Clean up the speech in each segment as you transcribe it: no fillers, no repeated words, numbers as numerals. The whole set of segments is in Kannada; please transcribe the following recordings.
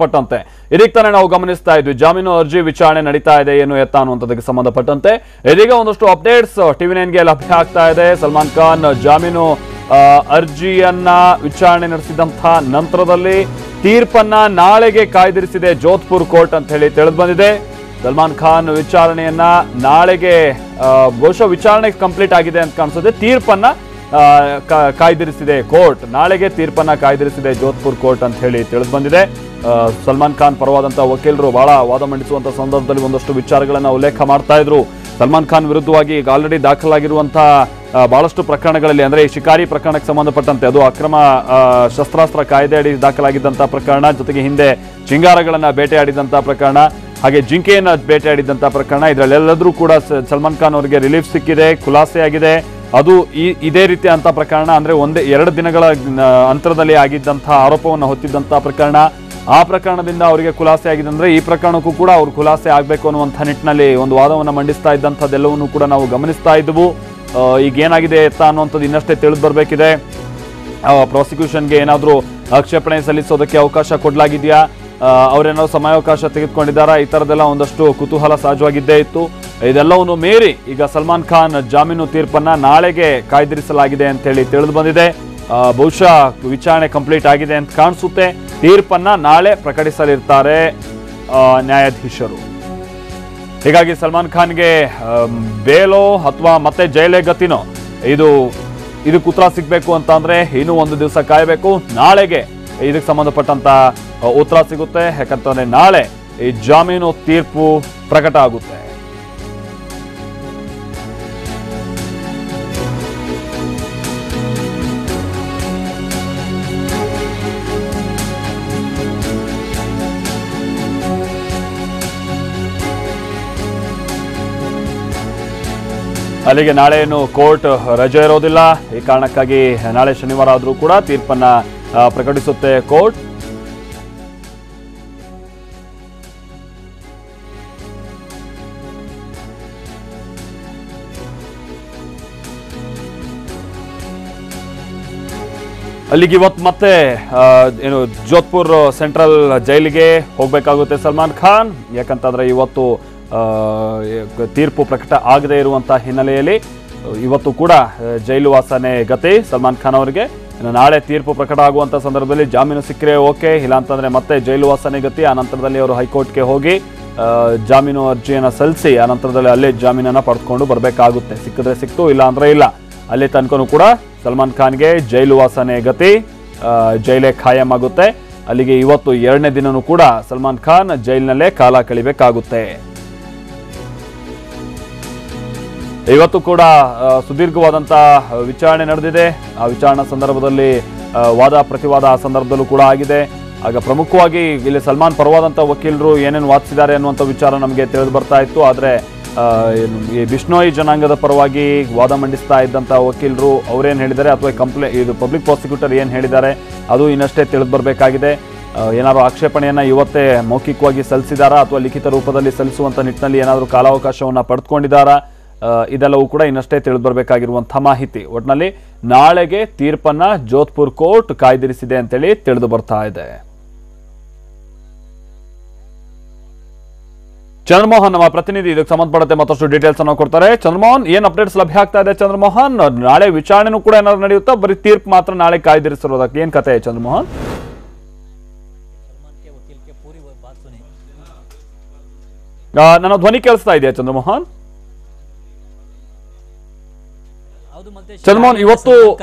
ಸಂಬಂಧಪಟ್ಟಂತೆ ಇದೀಗ ತಾನೇ ನಾವು ಗಮನಿಸ್ತಾ ಇದ್ವಿ ಜಾಮೀನು ಅರ್ಜಿ ವಿಚಾರಣೆ ನಡೀತಾ ಇದೆ ಏನು ಎತ್ತ ಅನ್ನುವಂಥದ್ದಕ್ಕೆ ಸಂಬಂಧಪಟ್ಟಂತೆ ಇದೀಗ ಒಂದಷ್ಟು ಅಪ್ಡೇಟ್ಸ್ TV9ಗೆ ಲಭ್ಯ ಆಗ್ತಾ ಇದೆ. ಸಲ್ಮಾನ್ ಖಾನ್ ಜಾಮೀನು ಅರ್ಜಿಯನ್ನ ವಿಚಾರಣೆ ನಡೆಸಿದಂತಹ ನಂತರದಲ್ಲಿ ತೀರ್ಪನ್ನ ನಾಳೆಗೆ ಕಾಯ್ದಿರಿಸಿದೆ ಜೋಧ್ಪುರ್ ಕೋರ್ಟ್ ಅಂತ ಹೇಳಿ ತಿಳಿದು ಬಂದಿದೆ. ಸಲ್ಮಾನ್ ಖಾನ್ ವಿಚಾರಣೆಯನ್ನ ನಾಳೆಗೆ ಬಹುಶಃ ವಿಚಾರಣೆ ಕಂಪ್ಲೀಟ್ ಆಗಿದೆ ಅಂತ ಕಾಣಿಸುತ್ತೆ. ತೀರ್ಪನ್ನ ಕಾಯ್ದಿರಿಸಿದೆ ಕೋರ್ಟ್, ನಾಳೆಗೆ ತೀರ್ಪನ್ನ ಕಾಯ್ದಿರಿಸಿದೆ ಜೋಧ್ಪುರ್ ಕೋರ್ಟ್ ಅಂತ ಹೇಳಿ ತಿಳಿದು ಬಂದಿದೆ. ಸಲ್ಮಾನ್ ಖಾನ್ ಪರವಾದಂತಹ ವಕೀಲರು ಬಹಳ ವಾದ ಮಂಡಿಸುವಂತಹ ಸಂದರ್ಭದಲ್ಲಿ ಒಂದಷ್ಟು ವಿಚಾರಗಳನ್ನ ಉಲ್ಲೇಖ ಮಾಡ್ತಾ ಇದ್ರು. ಸಲ್ಮಾನ್ ಖಾನ್ ವಿರುದ್ಧವಾಗಿ ಈಗ ಆಲ್ರೆಡಿ ದಾಖಲಾಗಿರುವಂತಹ ಬಹಳಷ್ಟು ಪ್ರಕರಣಗಳಲ್ಲಿ ಅಂದ್ರೆ ಈ ಶಿಕಾರಿ ಪ್ರಕರಣಕ್ಕೆ ಸಂಬಂಧಪಟ್ಟಂತೆ ಅದು ಅಕ್ರಮ ಶಸ್ತ್ರಾಸ್ತ್ರ ಕಾಯ್ದೆ ಅಡಿ ದಾಖಲಾಗಿದ್ದಂತಹ ಪ್ರಕರಣ, ಜೊತೆಗೆ ಹಿಂದೆ ಚಿಂಗಾರಗಳನ್ನ ಬೇಟೆಯಾಡಿದಂತಹ ಪ್ರಕರಣ, ಹಾಗೆ ಜಿಂಕೆಯನ್ನ ಬೇಟೆಯಾಡಿದಂತಹ ಪ್ರಕರಣ, ಇದರಲ್ಲೆಲ್ಲರೂ ಕೂಡ ಸಲ್ಮಾನ್ ಖಾನ್ ಅವರಿಗೆ ರಿಲೀಫ್ ಸಿಕ್ಕಿದೆ, ಖುಲಾಸೆಯಾಗಿದೆ. ಅದು ಇದೇ ರೀತಿ ಅಂತ ಪ್ರಕರಣ ಅಂದ್ರೆ ಎರಡು ದಿನಗಳ ಅಂತರದಲ್ಲಿ ಆಗಿದ್ದಂತಹ ಆರೋಪವನ್ನು ಹೊತ್ತಿದ್ದಂತಹ ಪ್ರಕರಣ, ಆ ಪ್ರಕರಣದಿಂದ ಅವರಿಗೆ ಖುಲಾಸೆ ಆಗಿದೆ. ಅಂದ್ರೆ ಈ ಪ್ರಕರಣಕ್ಕೂ ಕೂಡ ಅವ್ರು ಖುಲಾಸೆ ಆಗಬೇಕು ಅನ್ನುವಂಥ ನಿಟ್ಟಿನಲ್ಲಿ ಒಂದು ವಾದವನ್ನು ಮಂಡಿಸ್ತಾ ಇದ್ದಂಥದ್ದೆಲ್ಲವನ್ನೂ ಕೂಡ ನಾವು ಗಮನಿಸ್ತಾ ಇದ್ದವು. ಈಗ ಏನಾಗಿದೆ ಎತ್ತ ಅನ್ನುವಂಥದ್ದು ಇನ್ನಷ್ಟೇ ತಿಳಿದು ಬರಬೇಕಿದೆ. ಪ್ರಾಸಿಕ್ಯೂಷನ್ಗೆ ಏನಾದರೂ ಆಕ್ಷೇಪಣೆ ಸಲ್ಲಿಸೋದಕ್ಕೆ ಅವಕಾಶ ಕೊಡಲಾಗಿದೆಯಾ, ಅವರೇನಾದ್ರು ಸಮಯಾವಕಾಶ ತೆಗೆದುಕೊಂಡಿದ್ದಾರಾ, ಈ ಥರದ್ದೆಲ್ಲ ಒಂದಷ್ಟು ಕುತೂಹಲ ಸಹಜವಾಗಿದ್ದೇ ಇತ್ತು. ಇದೆಲ್ಲವನ್ನು ಮೀರಿ ಈಗ ಸಲ್ಮಾನ್ ಖಾನ್ ಜಾಮೀನು ತೀರ್ಪನ್ನ ನಾಳೆಗೆ ಕಾಯ್ದಿರಿಸಲಾಗಿದೆ ಅಂತ ಹೇಳಿ ತಿಳಿದು ಬಂದಿದೆ. ಬಹುಶಃ ವಿಚಾರಣೆ ಕಂಪ್ಲೀಟ್ ಆಗಿದೆ ಅಂತ ಕಾಣಿಸುತ್ತೆ. ತೀರ್ಪನ್ನ ನಾಳೆ ಪ್ರಕಟಿಸಲಿರ್ತಾರೆ ನ್ಯಾಯಾಧೀಶರು. ಹೀಗಾಗಿ ಸಲ್ಮಾನ್ ಖಾನ್ಗೆ ಬೇಲೋ ಅಥವಾ ಮತ್ತೆ ಜೈಲೇ ಗತಿನೋ ಇದಕ್ಕೆ ಉತ್ತರ ಸಿಗಬೇಕು ಅಂತ ಅಂದ್ರೆ ಇನ್ನೂ ಒಂದು ದಿವಸ ಕಾಯಬೇಕು. ನಾಳೆಗೆ ಇದಕ್ಕೆ ಸಂಬಂಧಪಟ್ಟಂತ ಉತ್ತರ ಸಿಗುತ್ತೆ. ಯಾಕಂತಂದ್ರೆ ನಾಳೆ ಈ ಜಾಮೀನು ತೀರ್ಪು ಪ್ರಕಟ ಆಗುತ್ತೆ. ಅಲ್ಲಿಗೆ ನಾಳೆ ಏನು ಕೋರ್ಟ್ ರಜೆ ಇರೋದಿಲ್ಲ. ಈ ಕಾರಣಕ್ಕಾಗಿ ನಾಳೆ ಶನಿವಾರ ಆದರೂ ಕೂಡ ತೀರ್ಪನ್ನ ಪ್ರಕಟಿಸುತ್ತೆ ಕೋರ್ಟ್. ಅಲ್ಲಿಗೆ ಇವತ್ತು ಮತ್ತೆ ಏನು ಜೋಧ್ಪುರ್ ಸೆಂಟ್ರಲ್ ಜೈಲಿಗೆ ಹೋಗಬೇಕಾಗುತ್ತೆ ಸಲ್ಮಾನ್ ಖಾನ್. ಯಾಕಂತಂದ್ರೆ ಇವತ್ತು ತೀರ್ಪು ಪ್ರಕಟ ಆಗದೇ ಇರುವಂತಹ ಹಿನ್ನೆಲೆಯಲ್ಲಿ ಇವತ್ತು ಕೂಡ ಜೈಲು ವಾಸನೆ ಗತಿ ಸಲ್ಮಾನ್ ಖಾನ್ ಅವರಿಗೆ. ನಾಳೆ ತೀರ್ಪು ಪ್ರಕಟ ಆಗುವಂಥ ಸಂದರ್ಭದಲ್ಲಿ ಜಾಮೀನು ಸಿಕ್ಕರೆ ಓಕೆ, ಇಲ್ಲ ಅಂತಂದ್ರೆ ಮತ್ತೆ ಜೈಲು ವಾಸನೆ ಗತಿ. ಆ ನಂತರದಲ್ಲಿ ಅವರು ಹೈಕೋರ್ಟ್ಗೆ ಹೋಗಿ ಜಾಮೀನು ಅರ್ಜಿಯನ್ನು ಸಲ್ಲಿಸಿ ಆ ನಂತರದಲ್ಲಿ ಅಲ್ಲೇ ಜಾಮೀನನ್ನು ಪಡೆದುಕೊಂಡು ಬರಬೇಕಾಗುತ್ತೆ. ಸಿಕ್ಕಿದ್ರೆ ಸಿಕ್ತು, ಇಲ್ಲ ಅಂದ್ರೆ ಇಲ್ಲ. ಅಲ್ಲಿ ತನಕನೂ ಕೂಡ ಸಲ್ಮಾನ್ ಖಾನ್ಗೆ ಜೈಲು ವಾಸನೆ ಗತಿ, ಜೈಲೇ ಖಾಯಂ ಆಗುತ್ತೆ. ಅಲ್ಲಿಗೆ ಇವತ್ತು 2ನೇ ದಿನನೂ ಕೂಡ ಸಲ್ಮಾನ್ ಖಾನ್ ಜೈಲಿನಲ್ಲೇ ಕಾಲ ಕಳಿಬೇಕಾಗುತ್ತೆ. ಇವತ್ತು ಕೂಡ ಸುದೀರ್ಘವಾದಂತಹ ವಿಚಾರಣೆ ನಡೆದಿದೆ. ಆ ವಿಚಾರಣಾ ಸಂದರ್ಭದಲ್ಲಿ ವಾದ ಪ್ರತಿವಾದ ಆ ಸಂದರ್ಭದಲ್ಲೂ ಕೂಡ ಆಗಿದೆ. ಆಗ ಪ್ರಮುಖವಾಗಿ ಇಲ್ಲಿ ಸಲ್ಮಾನ್ ಪರವಾದಂಥ ವಕೀಲರು ಏನೇನು ವಾದಿಸಿದ್ದಾರೆ ಅನ್ನುವಂಥ ವಿಚಾರ ನಮಗೆ ತಿಳಿದು ಬರ್ತಾ ಇತ್ತು. ಆದರೆ ಈ ಬಿಷ್ಣೋಯಿ ಜನಾಂಗದ ಪರವಾಗಿ ವಾದ ಮಂಡಿಸ್ತಾ ಇದ್ದಂಥ ವಕೀಲರು ಅವರೇನು ಹೇಳಿದ್ದಾರೆ ಅಥವಾ ಇದು ಪಬ್ಲಿಕ್ ಪ್ರಾಸಿಕ್ಯೂಟರ್ ಏನು ಹೇಳಿದ್ದಾರೆ ಅದು ಇನ್ನಷ್ಟೇ ತಿಳಿದು ಬರಬೇಕಾಗಿದೆ. ಏನಾದರೂ ಆಕ್ಷೇಪಣೆಯನ್ನು ಇವತ್ತೇ ಮೌಖಿಕವಾಗಿ ಸಲ್ಲಿಸಿದಾರಾ ಅಥವಾ ಲಿಖಿತ ರೂಪದಲ್ಲಿ ಸಲ್ಲಿಸುವಂಥ ನಿಟ್ಟಿನಲ್ಲಿ ಏನಾದರೂ ಕಾಲಾವಕಾಶವನ್ನು ಪಡೆದುಕೊಂಡಿದ್ದಾರಾ, ಇದೆಲ್ಲವೂ ಕೂಡ ಇನ್ನಷ್ಟೇ ತಿಳಿದು ಬರಬೇಕಾಗಿರುವಂಥ ಮಾಹಿತಿ. ಒಟ್ಟಿನಲ್ಲಿ ನಾಳೆಗೆ ತೀರ್ಪನ್ನ ಜೋಧ್ಪುರ್ ಕೋರ್ಟ್ ಕಾಯ್ದಿರಿಸಿದೆ ಅಂತೇಳಿ ತಿಳಿದು ಬರ್ತಾ ಇದೆ. ಚಂದ್ರಮೋಹನ್ ನಮ್ಮ ಪ್ರತಿನಿಧಿ ಇದಕ್ಕೆ ಸಂಬಂಧಪಟ್ಟಂತೆ ಮತ್ತಷ್ಟು ಡೀಟೇಲ್ಸ್ ಅನ್ನು ಕೊಡ್ತಾರೆ. ಚಂದ್ರಮೋಹನ್, ಏನ್ ಅಪ್ಡೇಟ್ಸ್ ಲಭ್ಯ ಆಗ್ತಾ ಇದೆ ಚಂದ್ರಮೋಹನ್? ನಾಳೆ ವಿಚಾರಣೆನೂ ಕೂಡ ಏನಾದ್ರು ನಡೆಯುತ್ತಾ, ಬರೀ ತೀರ್ಪು ಮಾತ್ರ ನಾಳೆ ಕಾಯ್ದಿರಿಸಿರೋದಕ್ಕೆ ಏನ್ ಕತೆ ಚಂದ್ರಮೋಹನ್? ನನ್ನ ಧ್ವನಿ ಕೇಳಿಸ್ತಾ ಇದೆಯಾ ಚಂದ್ರಮೋಹನ್? ಚಂದ್ರಮೋಹನ್, ಇವತ್ತು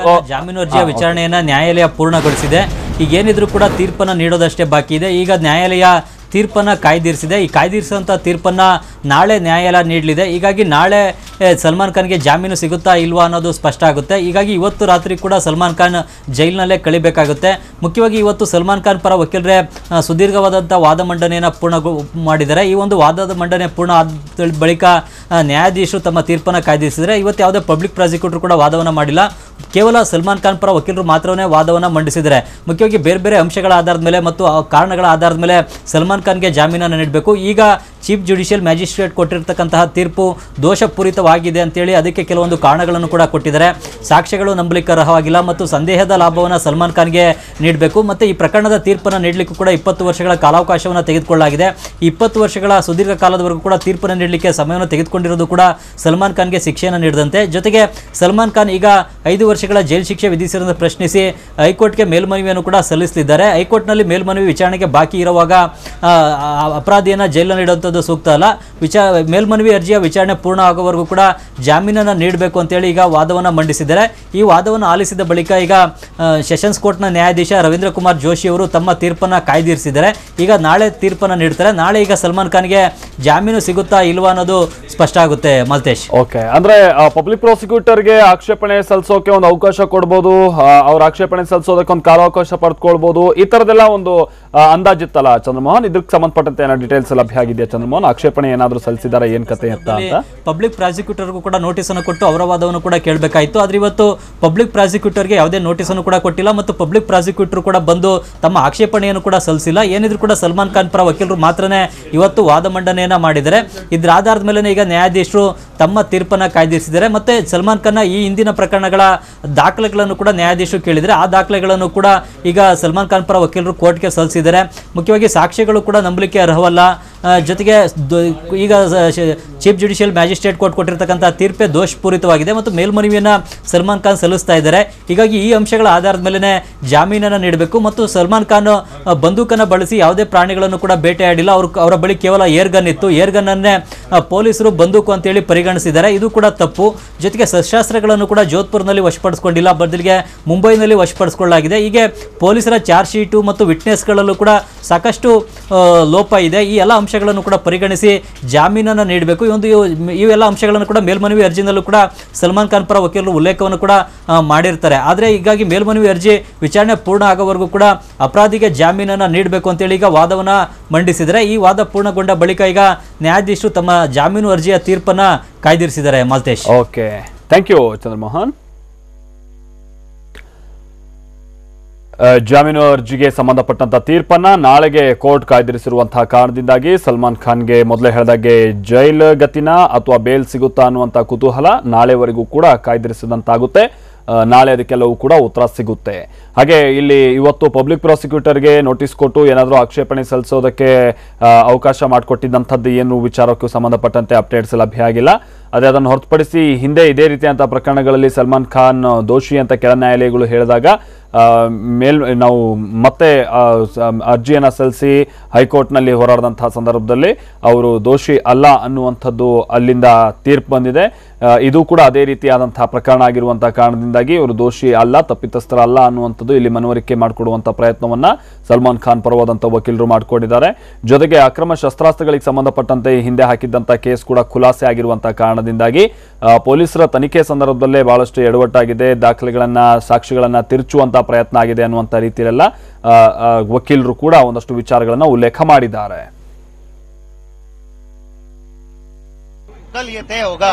ಜಾಮೀನು ಅರ್ಜಿಯ ವಿಚಾರಣೆಯನ್ನ ನ್ಯಾಯಾಲಯ ಪೂರ್ಣಗೊಳಿಸಿದೆ. ಈಗ ಏನಿದ್ರು ಕೂಡ ತೀರ್ಪನ್ನ ನೀಡೋದಷ್ಟೇ ಬಾಕಿ ಇದೆ. ಈಗ ನ್ಯಾಯಾಲಯ ತೀರ್ಪನ್ನು ಕಾಯ್ದಿರಿಸಿದೆ. ಈ ಕಾಯ್ದಿರಿಸಿದಂಥ ತೀರ್ಪನ್ನು ನಾಳೆ ನ್ಯಾಯಾಲಯ ನೀಡಲಿದೆ. ಹೀಗಾಗಿ ನಾಳೆ ಸಲ್ಮಾನ್ ಖಾನ್ಗೆ ಜಾಮೀನು ಸಿಗುತ್ತಾ ಇಲ್ವಾ ಅನ್ನೋದು ಸ್ಪಷ್ಟ ಆಗುತ್ತೆ. ಹೀಗಾಗಿ ಇವತ್ತು ರಾತ್ರಿ ಕೂಡ ಸಲ್ಮಾನ್ ಖಾನ್ ಜೈಲಿನಲ್ಲೇ ಕಳಿಬೇಕಾಗುತ್ತೆ. ಮುಖ್ಯವಾಗಿ ಇವತ್ತು ಸಲ್ಮಾನ್ ಖಾನ್ ಪರ ವಕೀಲರೇ ಸುದೀರ್ಘವಾದಂಥ ವಾದ ಮಂಡನೆಯನ್ನು ಪೂರ್ಣ ಮಾಡಿದ್ದಾರೆ. ಈ ಒಂದು ವಾದದ ಮಂಡನೆ ಪೂರ್ಣ ಆದ ಬಳಿಕ ನ್ಯಾಯಾಧೀಶರು ತಮ್ಮ ತೀರ್ಪನ್ನು ಕಾಯ್ದಿರಿಸಿದರೆ ಇವತ್ತು ಯಾವುದೇ ಪಬ್ಲಿಕ್ ಪ್ರಾಸಿಕ್ಯೂಟರ್ ಕೂಡ ವಾದವನ್ನು ಮಾಡಿಲ್ಲ. ಕೇವಲ ಸಲ್ಮಾನ್ ಖಾನ್ ಪರ ವಕೀಲರು ಮಾತ್ರವೇ ವಾದವನ್ನು ಮಂಡಿಸಿದ್ದಾರೆ. ಮುಖ್ಯವಾಗಿ ಬೇರೆ ಬೇರೆ ಅಂಶಗಳ ಆಧಾರದ ಮೇಲೆ ಮತ್ತು ಕಾರಣಗಳ ಆಧಾರದ ಮೇಲೆ ಸಲ್ಮಾನ್ ಖಾನ್ಗೆ ಜಾಮೀನನ್ನು ನೀಡಬೇಕು. ಈಗ ಚೀಫ್ ಜುಡಿಷಿಯಲ್ ಮ್ಯಾಜಿಸ್ಟ್ರೇಟ್ ಮ್ಯಾಜಿಸ್ಟ್ರೇಟ್ ಕೊಟ್ಟಿರ್ತಕ್ಕಂತಹ ತೀರ್ಪು ದೋಷಪೂರಿತವಾಗಿದೆ ಅಂತೇಳಿ ಅದಕ್ಕೆ ಕೆಲವೊಂದು ಕಾರಣಗಳನ್ನು ಕೂಡ ಕೊಟ್ಟಿದ್ದಾರೆ. ಸಾಕ್ಷ್ಯಗಳು ನಂಬಲಿಕ್ಕೆ ಅರ್ಹವಾಗಿಲ್ಲ ಮತ್ತು ಸಂದೇಹದ ಲಾಭವನ್ನು ಸಲ್ಮಾನ್ ಖಾನ್ಗೆ ನೀಡಬೇಕು ಮತ್ತು ಈ ಪ್ರಕರಣದ ತೀರ್ಪನ್ನು ನೀಡಲಿಕ್ಕೂ ಕೂಡ 20 ವರ್ಷಗಳ ಕಾಲಾವಕಾಶವನ್ನು ತೆಗೆದುಕೊಳ್ಳಲಾಗಿದೆ. 20 ವರ್ಷಗಳ ಸುದೀರ್ಘ ಕಾಲದವರೆಗೂ ಕೂಡ ತೀರ್ಪನ್ನು ನೀಡಲಿಕ್ಕೆ ಸಮಯವನ್ನು ತೆಗೆದುಕೊಂಡಿರೋದು ಕೂಡ ಸಲ್ಮಾನ್ ಖಾನ್ಗೆ ಶಿಕ್ಷೆಯನ್ನು ನೀಡಿದಂತೆ. ಜೊತೆಗೆ ಸಲ್ಮಾನ್ ಖಾನ್ ಈಗ 5 ವರ್ಷಗಳ ಜೈಲು ಶಿಕ್ಷೆ ವಿಧಿಸಿರೋದನ್ನು ಪ್ರಶ್ನಿಸಿ ಹೈಕೋರ್ಟ್ಗೆ ಮೇಲ್ಮನವಿಯನ್ನು ಕೂಡ ಸಲ್ಲಿಸಲಿದ್ದಾರೆ. ಹೈಕೋರ್ಟ್ನಲ್ಲಿ ಮೇಲ್ಮನವಿ ವಿಚಾರಣೆಗೆ ಬಾಕಿ ಇರುವಾಗ ಅಪರಾಧಿಯನ್ನು ಜೈಲಿನಲ್ಲಿ ಇಡುವಂಥದ್ದು ಸೂಕ್ತ ಅಲ್ಲ. ಮೇಲ್ಮನವಿ ಅರ್ಜಿಯ ವಿಚಾರಣೆ ಪೂರ್ಣ ಆಗುವವರೆಗೂ ಕೂಡ ಜಾಮೀನನ್ನು ನೀಡಬೇಕು ಅಂತೇಳಿ ಈಗ ವಾದವನ್ನು ಮಂಡಿಸಿದ್ದಾರೆ. ಈ ವಾದವನ್ನು ಆಲಿಸಿದ ಬಳಿಕ ಈಗ ಸೆಷನ್ಸ್ ಕೋರ್ಟ್ನ ನ್ಯಾಯಾಧೀಶ ರವೀಂದ್ರ ಕುಮಾರ್ ಜೋಶಿ ಅವರು ತಮ್ಮ ತೀರ್ಪನ್ನು ಕಾಯ್ದಿರಿಸಿದ್ದಾರೆ. ಈಗ ನಾಳೆ ತೀರ್ಪನ್ನು ನೀಡ್ತಾರೆ. ನಾಳೆ ಈಗ ಸಲ್ಮಾನ್ ಖಾನ್ಗೆ ಜಾಮೀನು ಸಿಗುತ್ತಾ ಇಲ್ವಾ ಅನ್ನೋದು ಸ್ಪಷ್ಟ ಆಗುತ್ತೆ. ಮಲ್ತೇಶ್, ಓಕೆ, ಅಂದ್ರೆ ಪಬ್ಲಿಕ್ ಪ್ರಾಸಿಕ್ಯೂಟರ್ಗೆ ಆಕ್ಷೇಪಣೆ ಸಲ್ಲಿಸೋಕೆ ಒಂದು ಅವಕಾಶ ಕೊಡ್ಬೋದು, ಅವ್ರ ಆಕ್ಷೇಪಣೆ ಸಲ್ಲಿಸೋದಕ್ಕೆ ಒಂದು ಕಾಲಾವಕಾಶ ಪಡೆದುಕೊಳ್ಬಹುದು, ಈ ತರದೆಲ್ಲ ಒಂದು ಅಂದಾಜಿತ್ತಲ್ಲ ಚಂದ್ರಮೋಹನ್. ಇದಕ್ಕೆ ಸಂಬಂಧಪಟ್ಟಂತೆ ಏನೋ ಡೀಟೇಲ್ಸ್ ಲಭ್ಯ ಆಗಿದೆಯಾ ಚಂದ್ರಮೋಹನ್? ಆಕ್ಷೇಪಣೆ ಏನಾದರೂ ಸಲ್ಲಿಸಿದಾರೆ, ಏನ್ ಕತೆ ಅಂತ? ಪಬ್ಲಿಕ್ ಪ್ರಾಸಿಕ್ಯೂಟರ್ಗೂ ಕೂಡ ನೋಟಿಸ್ ಅನ್ನು ಕೊಟ್ಟು ಅವರ ವಾದವನ್ನು ಕೂಡ ಕೇಳಬೇಕಾಯಿತು. ಆದ್ರೆ ಇವತ್ತು ಪಬ್ಲಿಕ್ ಪ್ರಾಸಿಕ್ಯೂಟರ್ಗೆ ಯಾವುದೇ ನೋಟಿಸ್ ಅನ್ನು ಕೂಡ ಕೊಟ್ಟಿಲ್ಲ ಮತ್ತು ಪಬ್ಲಿಕ್ ಪ್ರಾಸಿಕ್ಯೂಟರ್ ಕೂಡ ಬಂದು ತಮ್ಮ ಆಕ್ಷೇಪಣೆಯನ್ನು ಕೂಡ ಸಲ್ಲಿಸಿಲ್ಲ. ಏನಿದ್ರು ಕೂಡ ಸಲ್ಮಾನ್ ಖಾನ್ ಪರ ವಕೀಲರು ಮಾತ್ರನೇ ಇವತ್ತು ವಾದ ಮಂಡನೆಯನ್ನ ಮಾಡಿದ್ದಾರೆ. ಇದ್ರ ಆಧಾರದ ಮೇಲೆ ಈಗ ನ್ಯಾಯಾಧೀಶರು ತಮ್ಮ ತೀರ್ಪನ್ನ ಕಾಯ್ದಿರಿಸಿದ್ದಾರೆ. ಮತ್ತೆ ಸಲ್ಮಾನ್ ಖಾನ್ ಈ ಹಿಂದಿನ ಪ್ರಕರಣಗಳ ದಾಖಲೆಗಳನ್ನು ಕೂಡ ನ್ಯಾಯಾಧೀಶರು ಕೇಳಿದರೆ ಆ ದಾಖಲೆಗಳನ್ನು ಕೂಡ ಈಗ ಸಲ್ಮಾನ್ ಖಾನ್ ಪರ ವಕೀಲರು ಕೋರ್ಟ್ಗೆ ಸಲ್ಲಿಸಿದ್ದಾರೆ. ಮುಖ್ಯವಾಗಿ ಸಾಕ್ಷ್ಯಗಳು ಕೂಡ ನಂಬಲಿಕ್ಕೆ ಅರ್ಹವಲ್ಲ. ಜೊತೆಗೆ ಈಗ ಚೀಫ್ ಜುಡಿಷಿಯಲ್ ಮ್ಯಾಜಿಸ್ಟ್ರೇಟ್ ಕೋರ್ಟ್ ಕೊಟ್ಟಿರ್ತಕ್ಕಂಥ ತೀರ್ಪೇ ದೋಷಪೂರಿತವಾಗಿದೆ ಮತ್ತು ಮೇಲ್ಮನವಿಯನ್ನು ಸಲ್ಮಾನ್ ಖಾನ್ ಸಲ್ಲಿಸ್ತಾ ಇದ್ದಾರೆ. ಹೀಗಾಗಿ ಈ ಅಂಶಗಳ ಆಧಾರದ ಮೇಲೆ ಜಾಮೀನನ್ನು ನೀಡಬೇಕು ಮತ್ತು ಸಲ್ಮಾನ್ ಖಾನ್ ಬಂದೂಕನ್ನು ಬಳಸಿ ಯಾವುದೇ ಪ್ರಾಣಿಗಳನ್ನು ಕೂಡ ಬೇಟೆಯಾಡಿಲ್ಲ. ಅವರ ಬಳಿ ಕೇವಲ ಏರ್ ಗನ್ ಇತ್ತು. ಏರ್ ಗನ್ ಅನ್ನೇ ಪೊಲೀಸರು ಬಂದೂಕು ಅಂತೇಳಿ ಪರಿಗಣಿಸಿದ್ದಾರೆ. ಇದು ಕೂಡ ತಪ್ಪು. ಜೊತೆಗೆ ಶಸ್ತ್ರಾಸ್ತ್ರಗಳನ್ನು ಕೂಡ ಜೋಧ್ಪುರ್ನಲ್ಲಿ ವಶಪಡಿಸಿಕೊಂಡಿಲ್ಲ, ಬದಲಿಗೆ ಮುಂಬೈನಲ್ಲಿ ವಶಪಡಿಸಿಕೊಳ್ಳಲಾಗಿದೆ. ಹೀಗೆ ಪೊಲೀಸರ ಚಾರ್ಜ್ ಶೀಟು ಮತ್ತು ವಿಟ್ನೆಸ್ಗಳಲ್ಲೂ ಕೂಡ ಸಾಕಷ್ಟು ಲೋಪ ಇದೆ. ಈ ಎಲ್ಲ ಅಂಶಗಳನ್ನು ಕೂಡ ಪರಿಗಣಿಸಿ ಜಾಮೀನನ್ನು ನೀಡಬೇಕು. ಇವೆಲ್ಲ ಅಂಶಗಳನ್ನು ಕೂಡ ಮೇಲ್ಮನವಿ ಅರ್ಜಿನಲ್ಲೂ ಕೂಡ ಸಲ್ಮಾನ್ ಖಾನ್ ಪರ ವಕೀಲರು ಉಲ್ಲೇಖವನ್ನು ಕೂಡ ಮಾಡಿರ್ತಾರೆ. ಆದರೆ ಹೀಗಾಗಿ ಮೇಲ್ಮನವಿ ಅರ್ಜಿ ವಿಚಾರಣೆ ಪೂರ್ಣ ಆಗೋವರೆಗೂ ಕೂಡ ಅಪರಾಧಿಗೆ ಜಾಮೀನನ್ನು ನೀಡಬೇಕು ಅಂತೇಳಿ ಈಗ ವಾದವನ್ನು ಮಂಡಿಸಿದರೆ ಈ ವಾದ ಪೂರ್ಣಗೊಂಡ ಬಳಿಕ ಈಗ ನ್ಯಾಯಾಧೀಶರು ತಮ್ಮ ಜಾಮೀನು ಅರ್ಜಿಯ ತೀರ್ಪನ್ನ ಕಾಯ್ದಿರಿಸಿದ್ದಾರೆ. Maltesh, okay, thank you Chandramohan. ಜಾಮೀನು ಅರ್ಜಿಗೆ ಸಂಬಂಧಪಟ್ಟಂತ ತೀರ್ಪನ್ನ ನಾಳೆಗೆ ಕೋರ್ಟ್ ಕಾಯ್ದಿರಿಸಿರುವಂತಹ ಕಾರಣದಿಂದಾಗಿ ಸಲ್ಮಾನ್ ಖಾನ್ಗೆ ಮೊದಲೇ ಹೇಳಿದಾಗೆ ಜೈಲ್ ಗತಿನ ಅಥವಾ ಬೇಲ್ ಸಿಗುತ್ತಾ ಅನ್ನುವಂಥ ಕುತೂಹಲ ನಾಳೆವರೆಗೂ ಕೂಡ ಕಾಯ್ದಿರಿಸಿದಂತಾಗುತ್ತೆ. ನಾಳೆ ಅದಕ್ಕೆಲ್ಲವೂ ಕೂಡ ಉತ್ತರ ಸಿಗುತ್ತೆ. ಹಾಗೆ ಇಲ್ಲಿ ಇವತ್ತು ಪಬ್ಲಿಕ್ ಪ್ರಾಸಿಕ್ಯೂಟರ್ಗೆ ನೋಟಿಸ್ ಕೊಟ್ಟು ಏನಾದರೂ ಆಕ್ಷೇಪಣೆ ಸಲ್ಲಿಸೋದಕ್ಕೆ ಅವಕಾಶ ಮಾಡಿಕೊಟ್ಟಿದ್ದಂಥದ್ದು ಏನು ವಿಚಾರಕ್ಕೂ ಸಂಬಂಧಪಟ್ಟಂತೆ ಅಪ್ಡೇಟ್ಸ್ ಲಭ್ಯ ಆಗಿಲ್ಲ. ಅದೇ ಅದನ್ನು ಹೊರತುಪಡಿಸಿ ಹಿಂದೆ ಇದೇ ರೀತಿಯಂಥ ಪ್ರಕರಣಗಳಲ್ಲಿ ಸಲ್ಮಾನ್ ಖಾನ್ ದೋಷಿ ಅಂತ ಕೆಳ ನ್ಯಾಯಾಲಯಗಳು ಹೇಳಿದಾಗ ನಾವು ಮತ್ತೆ ಅರ್ಜಿಯನ್ನು ಸಲ್ಲಿಸಿ ಹೈಕೋರ್ಟ್ನಲ್ಲಿ ಹೋರಾಡಿದಂತಹ ಸಂದರ್ಭದಲ್ಲಿ ಅವರು ದೋಷಿ ಅಲ್ಲ ಅನ್ನುವಂಥದ್ದು ಅಲ್ಲಿಂದ ತೀರ್ಪು ಬಂದಿದೆ. ಇದು ಕೂಡ ಅದೇ ರೀತಿಯಾದಂತಹ ಪ್ರಕರಣ ಆಗಿರುವಂತಹ ಕಾರಣದಿಂದಾಗಿ ಇವರು ದೋಷಿ ಅಲ್ಲ, ತಪ್ಪಿತಸ್ಥರ ಅಲ್ಲ ಅನ್ನುವಂಥದ್ದು ಇಲ್ಲಿ ಮನವರಿಕೆ ಮಾಡಿಕೊಡುವಂಥ ಪ್ರಯತ್ನವನ್ನ ಸಲ್ಮಾನ್ ಖಾನ್ ಪರವಾದಂಥ ವಕೀಲರು ಮಾಡಿಕೊಂಡಿದ್ದಾರೆ. ಜೊತೆಗೆ ಅಕ್ರಮ ಶಸ್ತ್ರಾಸ್ತ್ರಗಳಿಗೆ ಸಂಬಂಧಪಟ್ಟಂತೆ ಹಿಂದೆ ಹಾಕಿದ್ದಂಥ ಕೇಸ್ ಕೂಡ ಖುಲಾಸೆ ಆಗಿರುವಂತಹ ಕಾರಣದಿಂದಾಗಿ ಪೊಲೀಸರ ತನಿಖೆ ಸಂದರ್ಭದಲ್ಲೇ ಬಹಳಷ್ಟು ಎಡವಟ್ಟಾಗಿದೆ, ದಾಖಲೆಗಳನ್ನ ಸಾಕ್ಷಿಗಳನ್ನ ತಿರುಚುವಂತ ಪ್ರಯತ್ನ ಆಗಿದೆ ಅನ್ನುವಂಥ ರೀತಿಯಲ್ಲ ವಕೀಲರು ಕೂಡ ಒಂದಷ್ಟು ವಿಚಾರಗಳನ್ನ ಉಲ್ಲೇಖ ಮಾಡಿದ್ದಾರೆ. कल ये तय होगा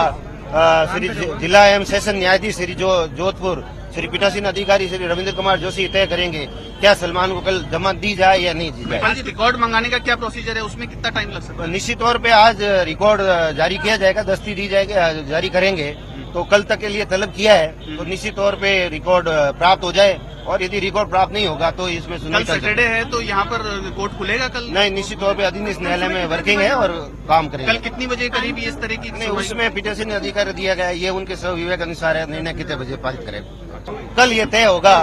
श्री जिला एवं सेशन न्यायाधीश श्री जोधपुर श्री पीठासीन अधिकारी श्री रविंद्र कुमार जोशी तय करेंगे क्या सलमान को कल जमानत दी जाए या नहीं दी जाए. रिकॉर्ड मंगाने का क्या प्रोसीजर है, उसमें कितना टाइम लग सकता है? निश्चित तौर पे आज रिकॉर्ड जारी किया जाएगा, दस्ती दी जाएगी, जारी करेंगे. तो कल तक के लिए तलब किया है तो निश्चित तौर पे रिकॉर्ड प्राप्त हो जाए और यदि रिकॉर्ड प्राप्त नहीं होगा तो इसमें सुनवाई कल सैटरडे है तो यहाँ पर कोर्ट खुलेगा कल? नहीं, निश्चित तौर पे अधीनस्थ न्यायालय में वर्किंग है और काम करेंगे. कल कितनी बजे करीब इस तरह की? नहीं, उसमें पीठासीन अधिकार दिया गया है, ये उनके सब विवेक अनुसार है, निर्णय कितने बजे पारित करेंगे. कल ये तय होगा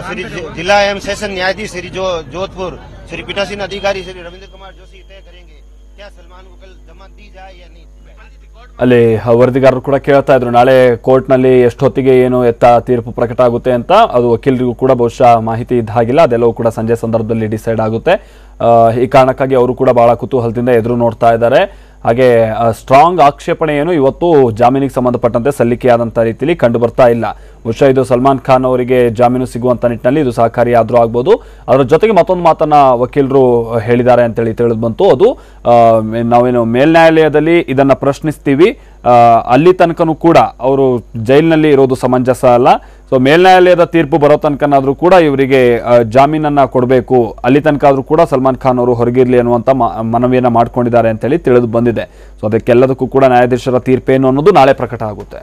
श्री जिला एवं सेशन न्यायाधीश श्री जोधपुर श्री पीठासीन अधिकारी श्री रविंद्र कुमार जोशी तय करेंगे क्या सलमान को कल जमानत दी जाए या नहीं. ಅಲ್ಲಿ ವರದಿಗಾರರು ಕೂಡ ಕೇಳ್ತಾ ಇದ್ರು ನಾಳೆ ಕೋರ್ಟ್ನಲ್ಲಿ ಎಷ್ಟೊತ್ತಿಗೆ ಏನು ಎತ್ತ ತೀರ್ಪು ಪ್ರಕಟ ಆಗುತ್ತೆ ಅಂತ. ಅದು ವಕೀಲರಿಗೂ ಕೂಡ ಬಹುಶಃ ಮಾಹಿತಿ ಇದ್ದ ಹಾಗಿಲ್ಲ, ಅದೆಲ್ಲವೂ ಕೂಡ ಸಂಜೆ ಸಂದರ್ಭದಲ್ಲಿ ಡಿಸೈಡ್ ಆಗುತ್ತೆ. ಈ ಕಾರಣಕ್ಕಾಗಿ ಅವರು ಕೂಡ ಬಹಳ ಕುತೂಹಲದಿಂದ ಎದುರು ನೋಡ್ತಾ ಇದ್ದಾರೆ. ಹಾಗೆ ಸ್ಟ್ರಾಂಗ್ ಆಕ್ಷೇಪಣೆ ಏನು ಇವತ್ತು ಜಾಮೀನಿಗೆ ಸಂಬಂಧಪಟ್ಟಂತೆ ಸಲ್ಲಿಕೆಯಾದಂಥ ರೀತಿಯಲ್ಲಿ ಕಂಡು ಬರ್ತಾ ಇಲ್ಲ. ಬಹುಶಃ ಇದು ಸಲ್ಮಾನ್ ಖಾನ್ ಅವರಿಗೆ ಜಾಮೀನು ಸಿಗುವಂಥ ನಿಟ್ಟಿನಲ್ಲಿ ಇದು ಸಹಕಾರಿಯಾದರೂ ಆಗ್ಬೋದು. ಅದರ ಜೊತೆಗೆ ಮತ್ತೊಂದು ಮಾತನ್ನ ವಕೀಲರು ಹೇಳಿದ್ದಾರೆ ಅಂತೇಳಿ ತಿಳಿದು ಬಂತು. ಅದು ನಾವೇನು ಮೇಲ್ನ್ಯಾಯಾಲಯದಲ್ಲಿ ಇದನ್ನು ಪ್ರಶ್ನಿಸ್ತೀವಿ, ಅಲ್ಲಿ ತನಕನೂ ಕೂಡ ಅವರು ಜೈಲಿನಲ್ಲಿ ಇರೋದು ಸಮಂಜಸ ಅಲ್ಲ, ಸೊ ಮೇಲ್ನ್ಯಾಯಾಲಯದ ತೀರ್ಪು ಬರೋ ತನಕನಾದ್ರೂ ಕೂಡ ಇವರಿಗೆ ಜಾಮೀನನ್ನ ಕೊಡಬೇಕು, ಅಲ್ಲಿ ತನಕ ಆದ್ರೂ ಕೂಡ ಸಲ್ಮಾನ್ ಖಾನ್ ಅವರು ಹೊರಗಿರ್ಲಿ ಅನ್ನುವಂಥ ಮನವಿಯನ್ನ ಮಾಡ್ಕೊಂಡಿದ್ದಾರೆ ಅಂತೇಳಿ ತಿಳಿದು ಬಂದಿದೆ. ಸೊ ಅದಕ್ಕೆಲ್ಲದಕ್ಕೂ ಕೂಡ ನ್ಯಾಯಾಧೀಶರ ತೀರ್ಪೇನು ಅನ್ನೋದು ನಾಳೆ ಪ್ರಕಟ ಆಗುತ್ತೆ.